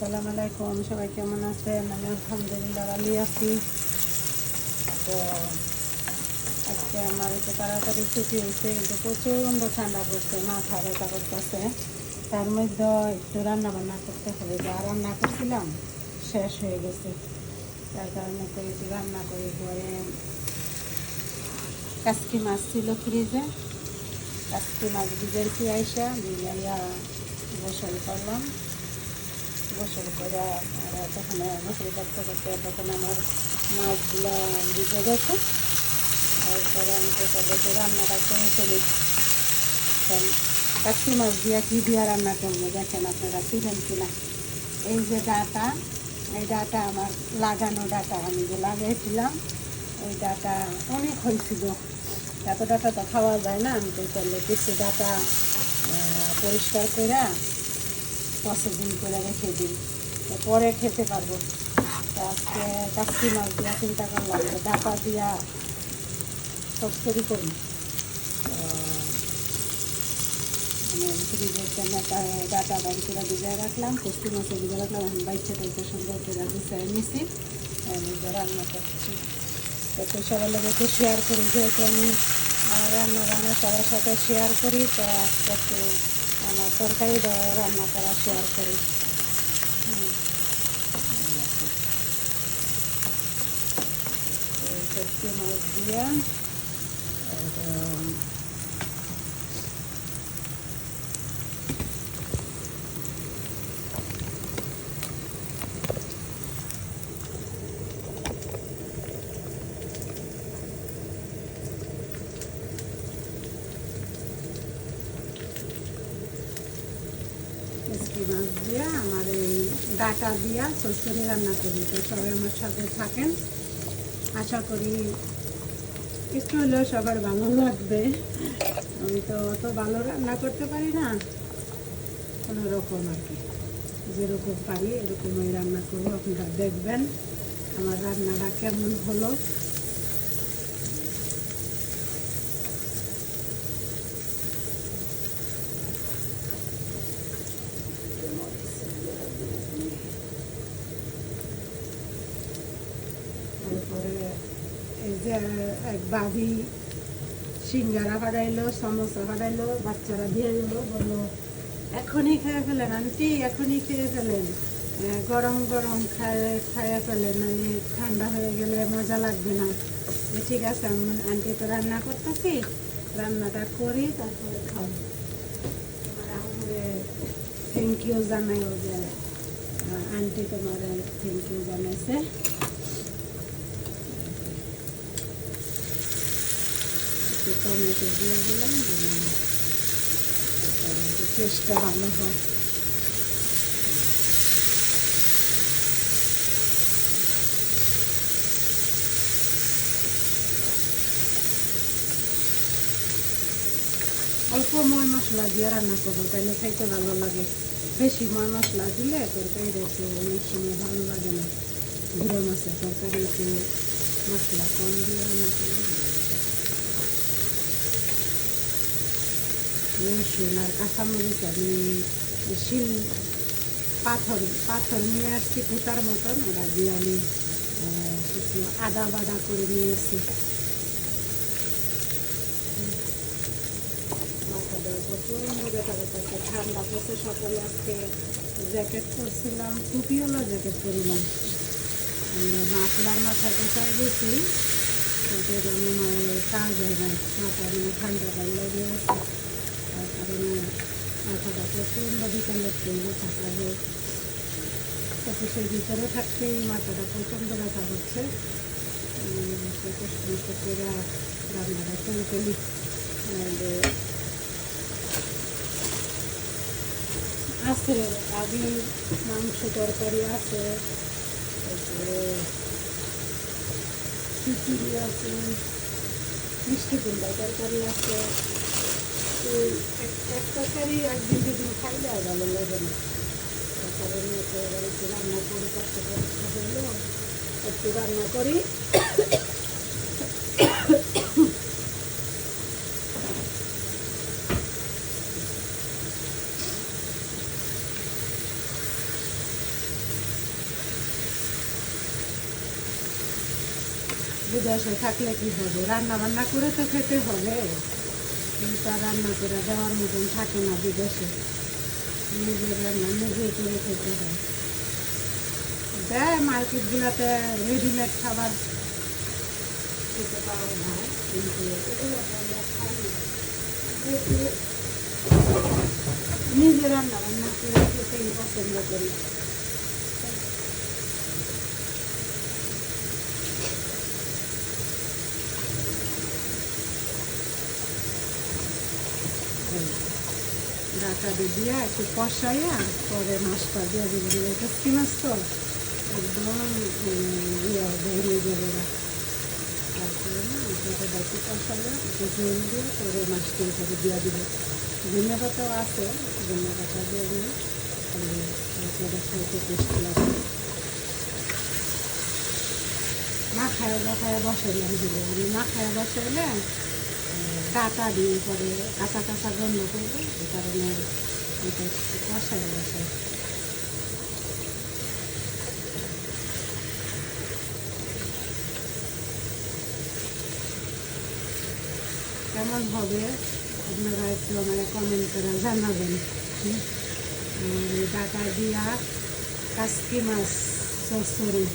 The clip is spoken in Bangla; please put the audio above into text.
আসসালামু আলাইকুম, সবাই কেমন আছেন? আমি আলহামদুলিল্লাহ ভালো আছি। তো আজকে আমার একটু তাড়াতাড়ি ছুটি হয়েছে, কিন্তু প্রচণ্ড ঠান্ডা পড়ছে, মাথা ব্যথা করতেছে। তার মধ্যে একটু রান্না বান্না করতে হবে, যা রান্না করছিলাম শেষ হয়ে গেছে। তার কারণে করে একটু রান্না করি। পরে কাসকি মাছ ছিল ফ্রিজে, কাসকি মাছ ভিজাইছি, আইসা ভিজাইয়া গোসল করলাম। গোসল করে তখন গোসল করতে করতে তখন আমার মাছগুলো ভিজে গেছে। তারপরে আমি তো তাদেরকে রান্নাটা করে ফেলি। কাশি মাছ দিয়া কী দিয়া রান্না করবো দেখেন আপনারা, চিনেন কিনা। এই যে ডাটা, এই ডাটা আমার লাগানো ডাটা, আমি যে লাগাইছিলাম ওই ডাটা অনেক হয়েছিল। এত ডাটা তো খাওয়া যায় না। আমি তো তাহলে কিছু ডাটা পরিষ্কার করে প্রসেসিং করে রেখে দিই, পরে খেতে পারবো। আজকে কাশি মাছ দিয়া চিন্তা করলাম যে ডাটা দিয়া সবজি করি। আমি ফ্রিজের ডাটা বাড়ি করে ভিজায় রাখলাম, কচি মাছে ভিজে রাখলাম। এখন বাইচে টাইচে সুন্দর করে গুছিয়ে নিছি, নিজে রান্না করছি। একটু সবার লোক একটু শেয়ার করি, যেহেতু আমি রান্না বান্না সবার সাথে শেয়ার করি, তো একটু আমার তরকারি রান্না করা শেয়ার করি। কচি মাছ দিয়া মাছ দিয়া আমার এই ডাটা দিয়া সরষে রান্না করি। তো সবাই আমার সাথে থাকেন, আশা করি একটু হলেও সবার ভালো লাগবে। আমি তো অত ভালো রান্না করতে পারি না, কোনো রকম আর কি, যেরকম পারি এরকমই রান্না করবো। আপনারা দেখবেন আমার রান্নাটা কেমন হলো। তারপরে এই যে এক বাড়ি সিঙ্গারা ফাটাইলো, সমোসা ফাটাইলো, বাচ্চারা দিয়ে গেলো, বললো এখনই খেয়ে ফেলেন আন্টি, এখনই খেয়ে ফেলেন, গরম গরম খাইয়ে ফেলেন, মানে ঠান্ডা হয়ে গেলে মজা লাগবে না। ঠিক আছে আন্টি, তো রান্না করতেছি, রান্নাটা করি তারপরে খাবো। থ্যাংক ইউ জানাই, ও যে আন্টি তোমার থ্যাংক ইউ জানাইছে। টমেটো দিয়ে দিলাম, টেস্টটা ভালো হয়। অল্প ময় মশলা দিয়ে রান্না করবো, তাইলে খাইতে ভালো লাগে। বেশি ময় মশলা দিলে তরকারিটা একটু অনেক সময় ভালো লাগে না। গুঁড়ো মাছের তরকারি একটু মশলা কম দিয়ে রান্না করলে রসুন আর কাঁচামরিচ আমি শিল পাথর নিয়ে আসছি কুটার মতন, ওটা দিয়ে আমি কিছু আদা বাদা করে নিয়েছি। প্রচণ্ড ব্যথা করতেছে, ঠান্ডা পড়ছে। সকালে আজকে জ্যাকেট পরছিলাম, টুপি হলো জ্যাকেট পরিলাম। মাফলার মাথার কোথায় গেছি, কিন্তু কাজ হয় না, মাথা মানে ঠান্ডাটা লেগে গেছে। তার কারণে মাথাটা প্রচণ্ড বিকালের তৈরি থাকা হয়, অফিসের ভিতরে থাকতেই মাথাটা প্রচণ্ড ব্যথা হচ্ছে। কষ্ট করে রান্নাটা করে ফেলি। আছে আগে মাংস তরকারি আছে, তারপরে খিচুড়ি আছে, মিষ্টি কুমড়া তরকারি আছে। এক তরকারি একদিন দুদিন খাইলে আর ভালো লাগে না। তারপরে একটু রান্না করি, কষ্ট হলেও একটু রান্না করি। বিদেশে থাকলে কি হবে, রান্না বান্না করে তো খেতে হবে, কিন্তু আর রান্না করে দেওয়ার মতন থাকে না বিদেশে, নিজের রান্না নিজেই করে খেতে হয়। দেয় মার্কেটগুলোতে রেডিমেড খাবার খেতে পাওয়া যায়, কিন্তু এগুলো তো আমরা খাই না। নিজে রান্না বান্না করে খেতেই পছন্দ করি। ডাটা দিয়ে একটু কষাইয়া পরে মাছটা দিয়ে দিবি, এটা কি মাছ তো একদম ইয়ে ভেঙে যাবে না। তারপরে না ডাটাটা একটু কষাইয়া একটু ঝোল দিয়ে পরে মাছটি এখানে দিয়ে দিব। ধনিয়া পাতাও আছে, ধনিয়া পাতা দিয়ে দিলে তারপরে খেতে টেস্ট লাগে। মাখায় বসাইলাম দিলে, আমি মাখায় বসাইলে ডাটা দিয়ে পরে কাঁচা কাঁচা গন্ধ করবে, এই কারণে এটা কষায় বসাই। কেমন হবে আপনারা একটু আমাকে কমেন্ট করে জানাবেন। আর ডাটা দিয়া কাসকি মাছ চচ্চড়ি